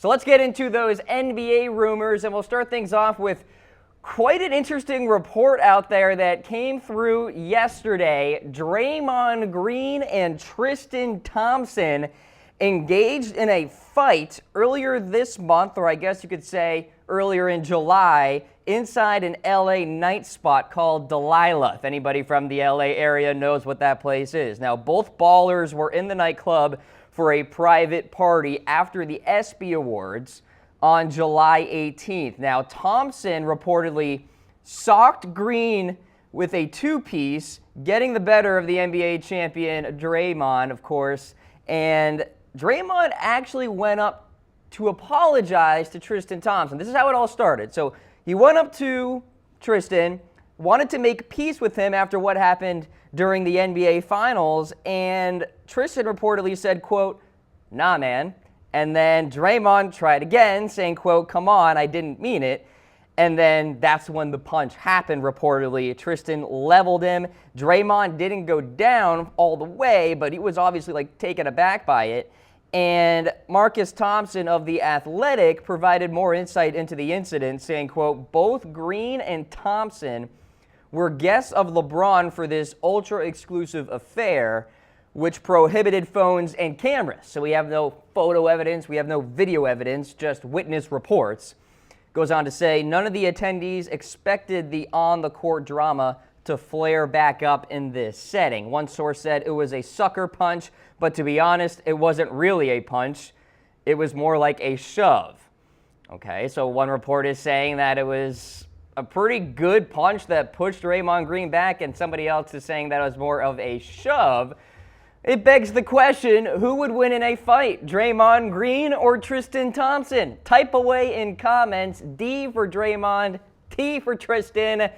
So let's get into those NBA rumors, and we'll start things off with quite an interesting report out there that came through yesterday. Draymond Green and Tristan Thompson engaged in a fight earlier this month, or I guess you could say earlier in July, inside an LA night spot called Delilah. If anybody from the LA area knows what that place is. Now, both ballers were in the nightclub for a private party after the ESPY Awards on July 18th. Now, Thompson reportedly socked Green with a two-piece, getting the better of the NBA champion Draymond, of course, and Draymond actually went up to apologize to Tristan Thompson. This is how it all started. So he went up to Tristan, wanted to make peace with him after what happened during the NBA Finals, and Tristan reportedly said, quote, "Nah, man." And then Draymond tried again, saying, quote, "Come on, I didn't mean it." And then that's when the punch happened, reportedly. Tristan leveled him. Draymond didn't go down all the way, but he was obviously taken aback by it. And Marcus Thompson of The Athletic provided more insight into the incident, saying, quote, "Both Green and Thompson were guests of LeBron for this ultra-exclusive affair, which prohibited phones and cameras. So we have no photo evidence, we have no video evidence, just witness reports." Goes on to say, none of the attendees expected the on-the-court drama to flare back up in this setting. One source said it was a sucker punch, but to be honest, it wasn't really a punch. It was more like a shove. Okay, so one report is saying that it was a pretty good punch that pushed Draymond Green back, and somebody else is saying that it was more of a shove. It begs the question, who would win in a fight, Draymond Green or Tristan Thompson? Type away in comments, D for Draymond, T for Tristan.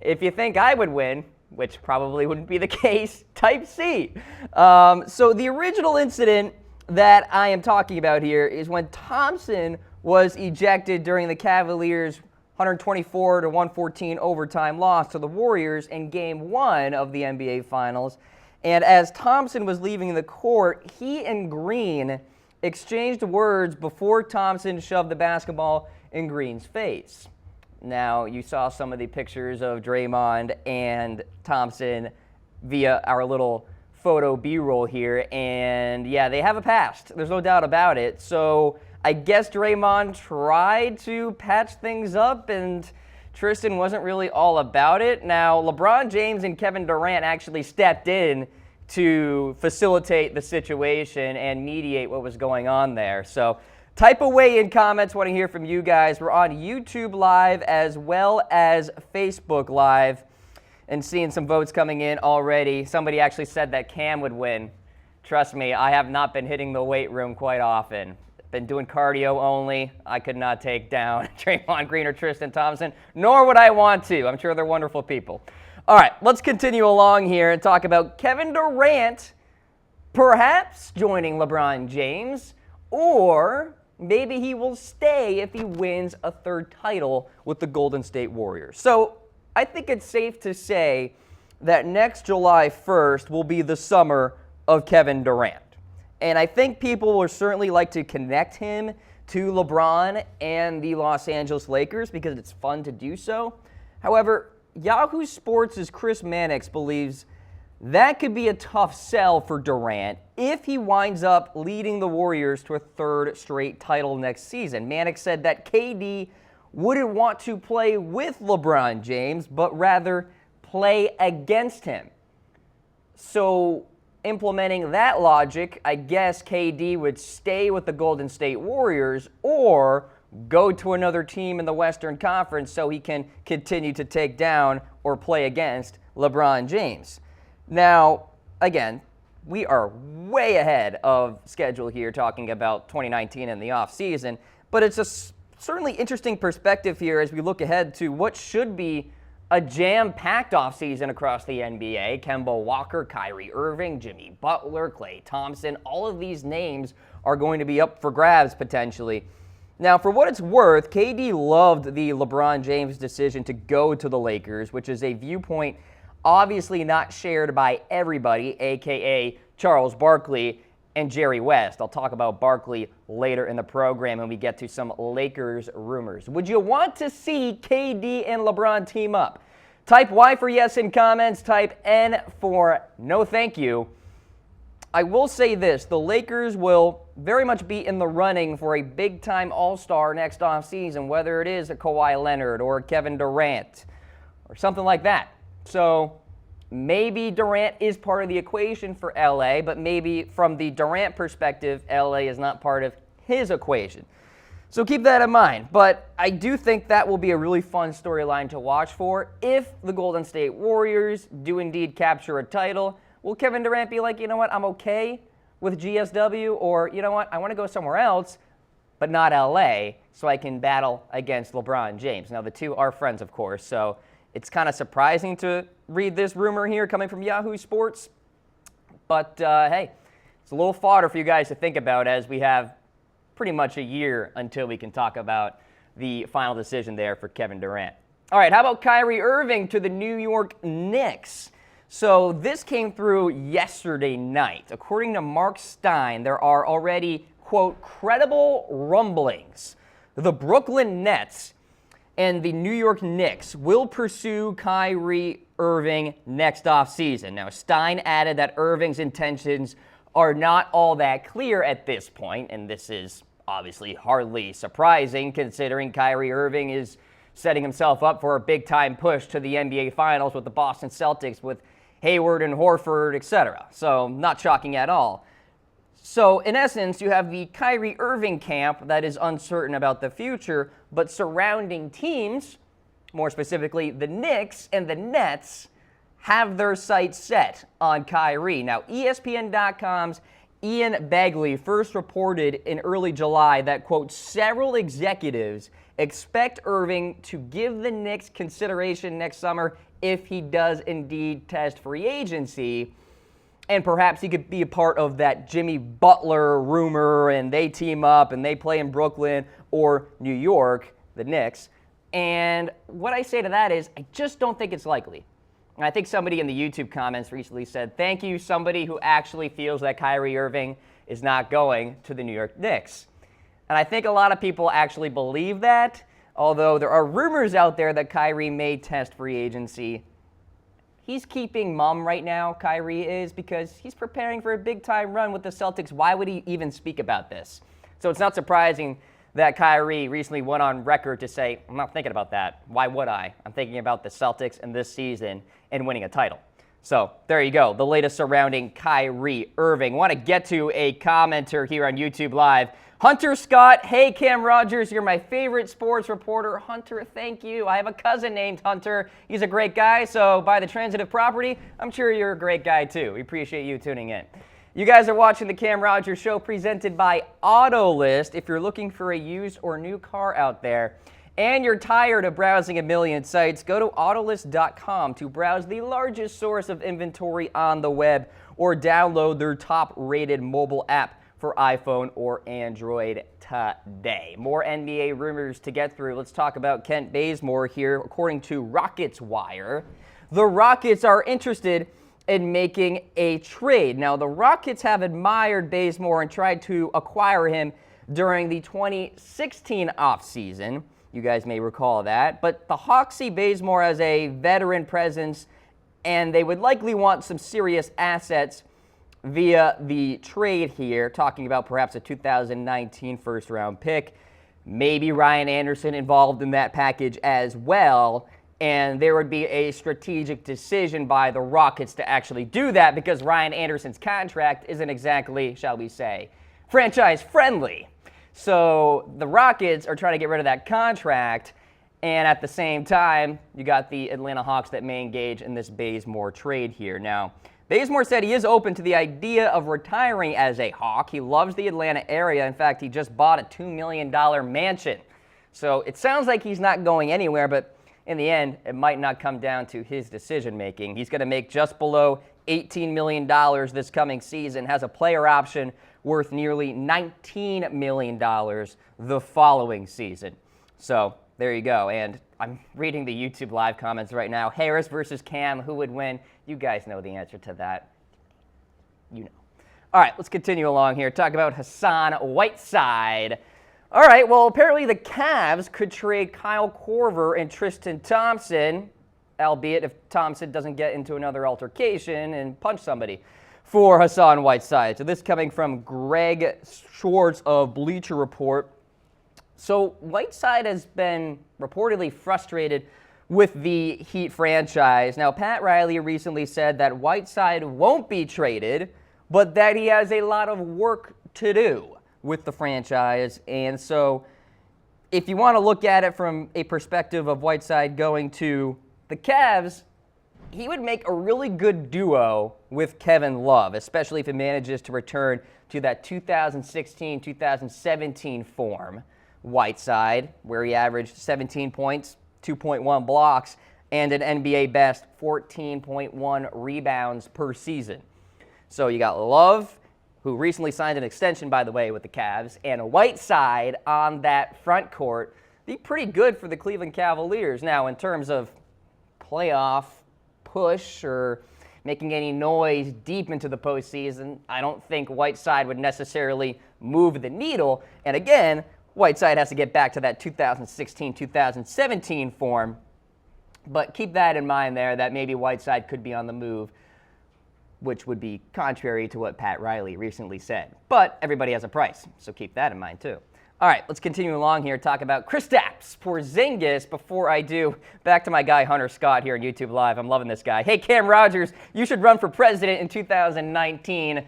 If you think I would win, which probably wouldn't be the case, type C. So the original incident that I am talking about here is when Thompson was ejected during the Cavaliers' 124-114 overtime loss to the Warriors in Game 1 of the NBA Finals. And as Thompson was leaving the court, he and Green exchanged words before Thompson shoved the basketball in Green's face. Now, you saw some of the pictures of Draymond and Thompson via our little photo B-roll here, and yeah, they have a past. There's no doubt about it. So I guess Draymond tried to patch things up, and Tristan wasn't really all about it. Now, LeBron James and Kevin Durant actually stepped in to facilitate the situation and mediate what was going on there. So type away in comments. Want to hear from you guys. We're on YouTube Live as well as Facebook Live, and seeing some votes coming in already. Somebody actually said that Cam would win. Trust me, I have not been hitting the weight room quite often. Been doing cardio only. I could not take down Draymond Green or Tristan Thompson, nor would I want to. I'm sure they're wonderful people. All right, let's continue along here and talk about Kevin Durant perhaps joining LeBron James, or maybe he will stay if he wins a third title with the Golden State Warriors. So I think it's safe to say that next July 1st will be the summer of Kevin Durant. And I think people will certainly like to connect him to LeBron and the Los Angeles Lakers because it's fun to do so. However, Yahoo Sports' Chris Mannix believes that could be a tough sell for Durant if he winds up leading the Warriors to a third straight title next season. Mannix said that KD wouldn't want to play with LeBron James, but rather play against him. So implementing that logic, I guess KD would stay with the Golden State Warriors or go to another team in the Western Conference so he can continue to take down or play against LeBron James. Now, again, we are way ahead of schedule here talking about 2019 and the offseason, but it's a certainly interesting perspective here as we look ahead to what should be a jam-packed offseason across the NBA. Kemba Walker, Kyrie Irving, Jimmy Butler, Klay Thompson, all of these names are going to be up for grabs potentially. Now, for what it's worth, KD loved the LeBron James decision to go to the Lakers, which is a viewpoint obviously not shared by everybody, a.k.a. Charles Barkley. and Jerry West. I'll talk about Barkley later in the program when we get to some Lakers rumors. Would you want to see KD and LeBron team up? Type Y for yes in comments. Type N for no thank you. I will say this. The Lakers will very much be in the running for a big-time all-star next offseason, whether it is a Kawhi Leonard or a Kevin Durant or something like that. So maybe Durant is part of the equation for LA, but maybe from the Durant perspective, LA is not part of his equation. So keep that in mind. But I do think that will be a really fun storyline to watch for if the Golden State Warriors do indeed capture a title. Will Kevin Durant be like, you know what, I'm okay with GSW, or you know what, I want to go somewhere else, but not LA, so I can battle against LeBron James. Now, the two are friends, of course, so it's kind of surprising to read this rumor here coming from Yahoo Sports. But, hey, it's a little fodder for you guys to think about as we have pretty much a year until we can talk about the final decision there for Kevin Durant. All right, how about Kyrie Irving to the New York Knicks? So this came through yesterday night. According to Mark Stein, there are already, quote, credible rumblings. The Brooklyn Nets and the New York Knicks will pursue Kyrie Irving next offseason. Now, Stein added that Irving's intentions are not all that clear at this point, and this is obviously hardly surprising considering Kyrie Irving is setting himself up for a big-time push to the NBA Finals with the Boston Celtics with Hayward and Horford, etc. So not shocking at all. So in essence, you have the Kyrie Irving camp that is uncertain about the future, but surrounding teams, more specifically the Knicks and the Nets, have their sights set on Kyrie. Now, ESPN.com's Ian Begley first reported in early July that, quote, several executives expect Irving to give the Knicks consideration next summer if he does indeed test free agency. And perhaps he could be a part of that Jimmy Butler rumor and they team up and they play in Brooklyn or New York, the Knicks. And what I say to that is I just don't think it's likely. And I think somebody in the YouTube comments recently said, thank you, somebody who actually feels that Kyrie Irving is not going to the New York Knicks. And I think a lot of people actually believe that, although there are rumors out there that Kyrie may test free agency. He's keeping mum right now, Kyrie is, because he's preparing for a big-time run with the Celtics. Why would he even speak about this? So it's not surprising that Kyrie recently went on record to say, I'm not thinking about that. Why would I? I'm thinking about the Celtics and this season and winning a title. So there you go, the latest surrounding Kyrie Irving. Want to get to a commenter here on YouTube Live. Hunter Scott, hey Cam Rogers, you're my favorite sports reporter. Hunter, thank you. I have a cousin named Hunter. He's a great guy, so by the transitive property, I'm sure you're a great guy too. We appreciate you tuning in. You guys are watching the Cam Rogers Show presented by AutoList. If you're looking for a used or new car out there and you're tired of browsing a million sites, go to Autolist.com to browse the largest source of inventory on the web or download their top-rated mobile app for iPhone or Android today. More NBA rumors to get through. Let's talk about Kent Bazemore here. According to Rockets Wire, the Rockets are interested in making a trade. Now, the Rockets have admired Bazemore and tried to acquire him during the 2016 offseason. You guys may recall that. But the Hawks see Bazemore as a veteran presence, and they would likely want some serious assets via the trade here, talking about perhaps a 2019 first-round pick, maybe Ryan Anderson involved in that package as well, and there would be a strategic decision by the Rockets to actually do that because Ryan Anderson's contract isn't exactly, shall we say, franchise-friendly. So the Rockets are trying to get rid of that contract, and at the same time, you got the Atlanta Hawks that may engage in this Bazemore trade here. Now, Bazemore said he is open to the idea of retiring as a Hawk. He loves the Atlanta area. In fact, he just bought a $2 million mansion. So it sounds like he's not going anywhere, but in the end, it might not come down to his decision-making. He's going to make just below $18 million this coming season, has a player option worth nearly $19 million the following season. So there you go. And I'm reading the YouTube Live comments right now. Harris versus Cam, who would win? You guys know the answer to that. You know. All right, let's continue along here. Talk about Hassan Whiteside. All right, well, apparently the Cavs could trade Kyle Korver and Tristan Thompson, albeit if Thompson doesn't get into another altercation and punch somebody, for Hassan Whiteside. So this coming from Greg Schwartz of Bleacher Report. So Whiteside has been reportedly frustrated with the Heat franchise. Now, Pat Riley recently said that Whiteside won't be traded, but that he has a lot of work to do with the franchise. And so if you want to look at it from a perspective of Whiteside going to the Cavs, he would make a really good duo with Kevin Love, especially if he manages to return to that 2016-2017 form. Whiteside, where he averaged 17 points, 2.1 blocks, and an NBA best 14.1 rebounds per season. So you got Love, who recently signed an extension, by the way, with the Cavs, and Whiteside on that front court. Be pretty good for the Cleveland Cavaliers. Now, in terms of playoff push or making any noise deep into the postseason, I don't think Whiteside would necessarily move the needle. And again, Whiteside has to get back to that 2016-2017 form. But keep that in mind there, that maybe Whiteside could be on the move, which would be contrary to what Pat Riley recently said. But everybody has a price, so keep that in mind too. All right, let's continue along here, talk about Kristaps Porzingis. Before I do, back to my guy Hunter Scott here on YouTube Live. I'm loving this guy. Hey, Cam Rogers, you should run for president in 2019.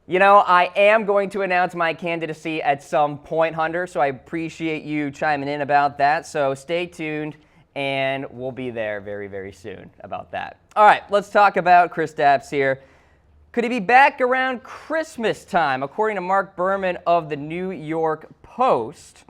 You know, I am going to announce my candidacy at some point, Hunter, so I appreciate you chiming in about that. So stay tuned, and we'll be there very, very soon about that. All right, let's talk about Kristaps here. Could he be back around Christmas time? According to Mark Berman of the New York Post,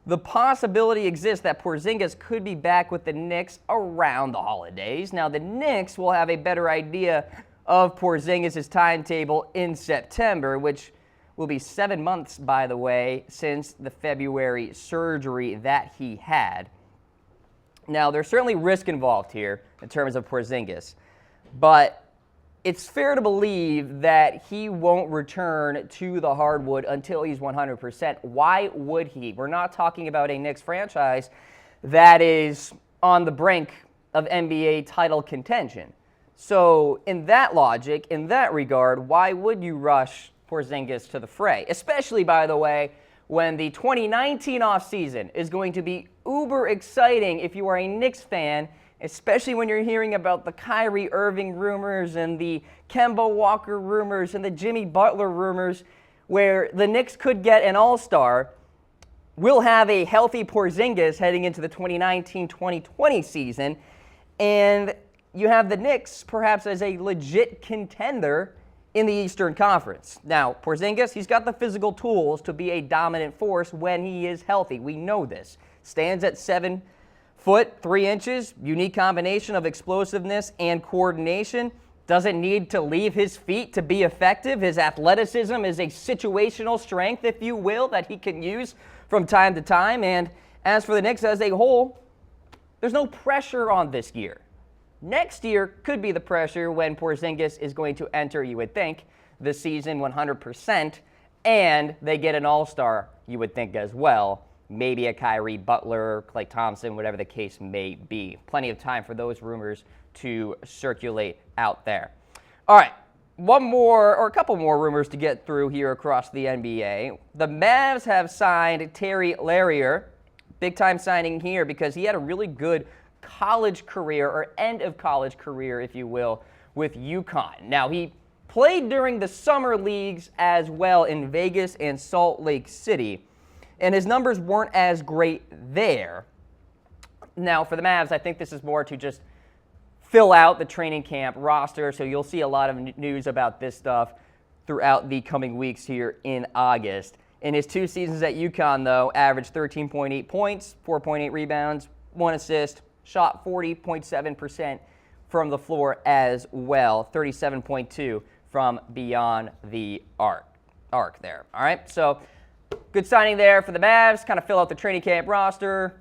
the possibility exists that Porzingis could be back with the Knicks around the holidays. Now, the Knicks will have a better idea of Porzingis' timetable in September, which will be 7 months, by the way, since the February surgery that he had. Now, there's certainly risk involved here in terms of Porzingis, but it's fair to believe that he won't return to the hardwood until he's 100%. Why would he? We're not talking about a Knicks franchise that is on the brink of NBA title contention. So in that logic, in that regard, why would you rush Porzingis to the fray? Especially, by the way, when the 2019 offseason is going to be uber exciting if you are a Knicks fan, especially when you're hearing about the Kyrie Irving rumors and the Kemba Walker rumors and the Jimmy Butler rumors, where the Knicks could get an all-star. We'll have a healthy Porzingis heading into the 2019-2020 season, and you have the Knicks perhaps as a legit contender in the Eastern Conference. Now, Porzingis, he's got the physical tools to be a dominant force when he is healthy. We know this. Stands at 7 foot 3 inches, unique combination of explosiveness and coordination. Doesn't need to leave his feet to be effective. His athleticism is a situational strength, if you will, that he can use from time to time. And as for the Knicks as a whole, there's no pressure on this year. Next year could be the pressure when Porzingis is going to enter, you would think, the season 100%, and they get an all-star, you would think as well. Maybe a Kyrie, Butler, Klay Thompson, whatever the case may be. Plenty of time for those rumors to circulate out there. All right, one more or a couple more rumors to get through here across the NBA. The Mavs have signed Terry Larrier. Big-time signing here because he had a really good college career, or end of college career, if you will, with UConn. Now, he played during the summer leagues as well in Vegas and Salt Lake City, and his numbers weren't as great there. Now, for the Mavs, I think this is more to just fill out the training camp roster, so you'll see a lot of news about this stuff throughout the coming weeks here in August. In his 2 seasons at UConn, though, averaged 13.8 points, 4.8 rebounds, 1 assist, shot 40.7% from the floor as well, 37.2 from beyond the arc there. All right, so good signing there for the Mavs. Kind of fill out the training camp roster,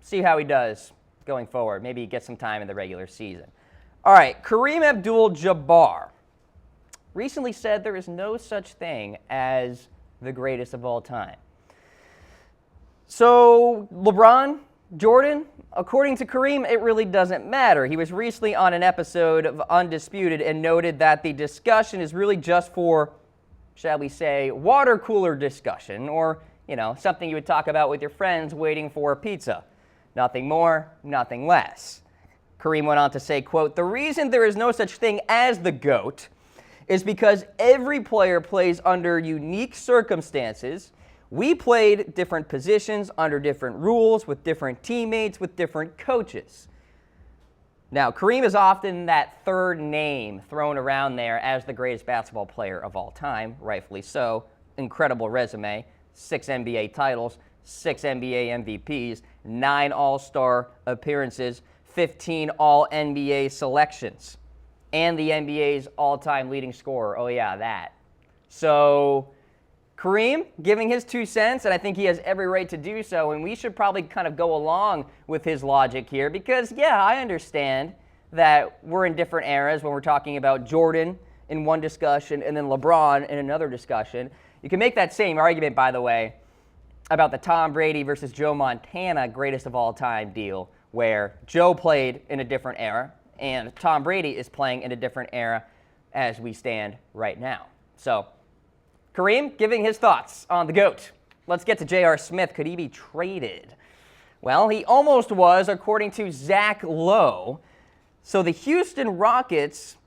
see how he does going forward. Maybe get some time in the regular season. All right, Kareem Abdul Jabbar. recently said there is no such thing as the greatest of all time. So LeBron, Jordan, according to Kareem, it really doesn't matter. He was recently on an episode of Undisputed and noted that the discussion is really just for, shall we say, water cooler discussion, or, something you would talk about with your friends waiting for a pizza. Nothing more, nothing less. Kareem went on to say, quote, "The reason there is no such thing as the GOAT is because every player plays under unique circumstances. We played different positions under different rules with different teammates, with different coaches." Now, Kareem is often that third name thrown around there as the greatest basketball player of all time, rightfully so. Incredible resume, 6 NBA titles, 6 NBA MVPs, 9 All-Star appearances, 15 All-NBA selections, and the NBA's all-time leading scorer. Oh yeah, that. So Kareem giving his 2 cents, and I think he has every right to do so, and we should probably kind of go along with his logic here because, yeah, I understand that we're in different eras when we're talking about Jordan in one discussion and then LeBron in another discussion. You can make that same argument, by the way, about the Tom Brady versus Joe Montana greatest of all time deal, where Joe played in a different era and Tom Brady is playing in a different era as we stand right now. So Kareem giving his thoughts on the GOAT. Let's get to J.R. Smith. Could he be traded? Well, he almost was, according to Zach Lowe. So the Houston Rockets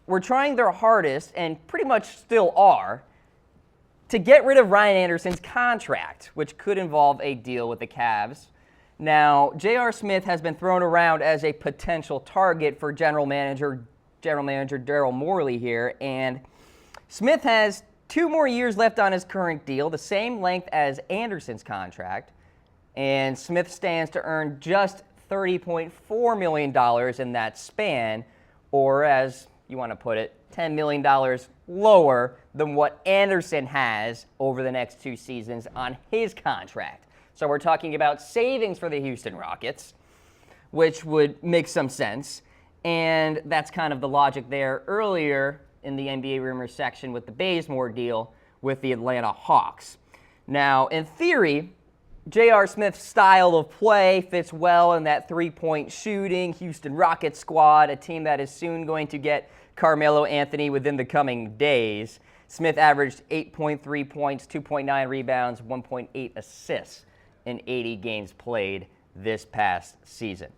were trying their hardest, and pretty much still are, to get rid of Ryan Anderson's contract, which could involve a deal with the Cavs. Now, J.R. Smith has been thrown around as a potential target for general manager Daryl Morey here, and Smith has 2 more years left on his current deal, the same length as Anderson's contract, and Smith stands to earn just $30.4 million in that span, or as you want to put it, $10 million lower than what Anderson has over the next 2 seasons on his contract. So we're talking about savings for the Houston Rockets, which would make some sense, and that's kind of the logic there earlier in the NBA rumors section with the Bazemore deal with the Atlanta Hawks. Now, in theory, J.R. Smith's style of play fits well in that 3-point shooting Houston Rockets squad, a team that is soon going to get Carmelo Anthony within the coming days. Smith averaged 8.3 points, 2.9 rebounds, 1.8 assists in 80 games played this past season.